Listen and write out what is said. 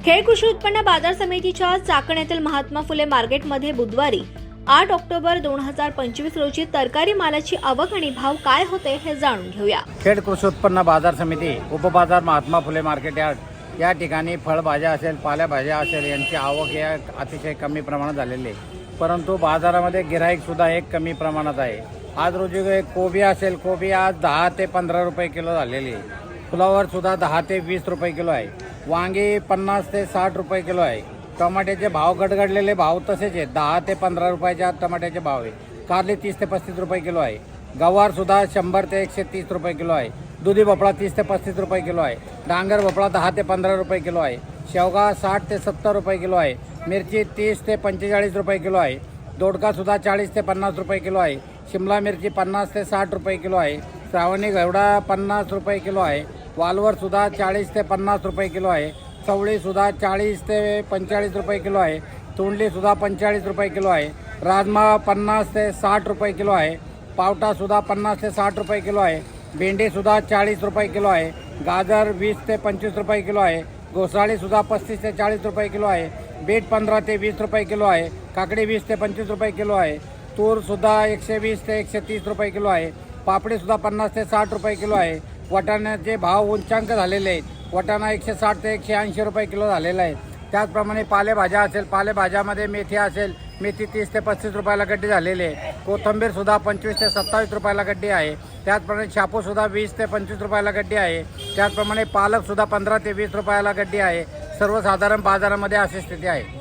खेड कृषी उत्पन्न बाजार समितीच्या चाकण येथील महात्मा फुले मार्केटमध्ये बुधवारी 8 ऑक्टोबर 2025 रोजी तरकारी मालाची आवक आणि भाव काय होते हे जाणून घेऊया। खेड कृषी उत्पन्न बाजार समिती उपबाजार महात्मा फुले मार्केट यार्ड या ठिकाणी फळभाज्या असेल, पालेभाज्या असेल यांची आवक या अतिशय कमी प्रमाणात झालेली आहे, परंतु बाजारामध्ये गिराईक सुद्धा एक कमी प्रमाणात आहे। आज रोजी कोबी असेल, कोबी आज 10 ते 15 रुपये किलो झालेली आहे। फ्लावर सुद्धा 10 ते 20 रुपये किलो आहे। वांगी 50 ते 60 रुपये किलो आहे। टमाट्याचे भाव गडगडलेले भाव तसेच आहेत, 10 ते 15 रुपयाच्या टमाट्याचे भाव आहे। कारली 30 ते 35 रुपये किलो आहे। गवार सुद्धा 100 ते 130 रुपये किलो आहे। दुधी भोपळा 30 ते 35 रुपये किलो आहे। डांगर भोपळा 10 ते 15 रुपये किलो आहे। शेवगा 60 ते 70 रुपये किलो आहे। मिरची 30 ते 45 रुपये किलो आहे। दोडका सुद्धा 40 ते 50 रुपये किलो आहे। शिमला मिरची 50 ते 60 रुपये किलो आहे। श्रावणी घेवडा 50 रुपये किलो आहे। वालवर सुद्धा 40 ते 50 रुपये किलो आहे। चवळी सुद्धा 40 ते 45 रुपये किलो आहे। तोंडली सुद्धा 45 रुपये किलो आहे। राजमा 50 ते 60 रुपये किलो आहे। पावटा सुद्धा 50 ते 60 रुपये किलो आहे। भेंडी सुद्धा 40 रुपये किलो आहे। गाजर 20 ते 25 रुपये किलो आहे। घोसाळी सुद्धा 35 ते 40 रुपये किलो आहे। बीट 15 ते 20 रुपये किलो आहे। काकडी 20 ते 25 रुपये किलो आहे। तूर सुद्धा 120 ते 130 रुपये किलो आहे। पापडी सुद्धा 50 ते 60 रुपये किलो आहे। वाटाण्याचे भाव उंचांक झालेले आहेत। वाटाणा 160 ते 180 रुपये किलो झालेला आहे। त्याचप्रमाणे पालेभाज्या असेल, पालेभाज्यामध्ये मेथी असेल, मेथी 30 ते 35 रुपयाला गड्डी झालेली आहे। कोथिंबीर सुद्धा 25 ते 27 रुपयाला गड्डी आहे। त्याचप्रमाणे शापू सुद्धा 20 ते 25 रुपयाला गड्डी आहे। त्याचप्रमाणे पालक सुद्धा 15 ते 20 रुपयाला गड्डी आहे। सर्वसाधारण बाजारामध्ये अशी स्थिती आहे।